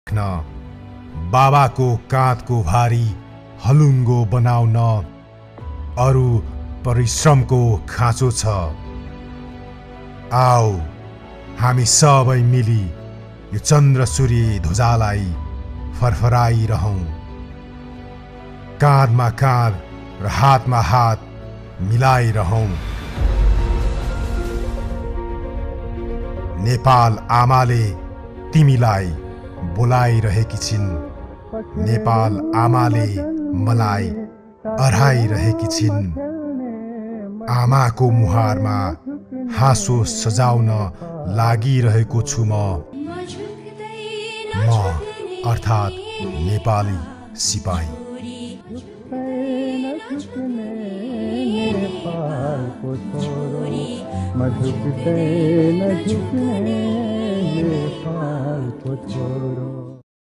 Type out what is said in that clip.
राख्न बाबाको काँधको भारी हलुङ्गो बनाउन अरु परिश्रमको खाँचो छ। आओ हामी सबै मिली यो चन्द्र सूर्य ध्वजालाई फरफराइरहौं। काँधमा काँध र हातमा हात मिलाइरहौं। नेपाल आमाले तिमीलाई बोलाइरहेकी छिन्। नेपाल आमाले मलाई अह्राइरहेकी छिन्। आमाको मुहारमा हाँसो सजाउन लागिरहेको छु म अर्थात् नेपाली सिपाही। झुकते न झुकने नेपाल को छोरो।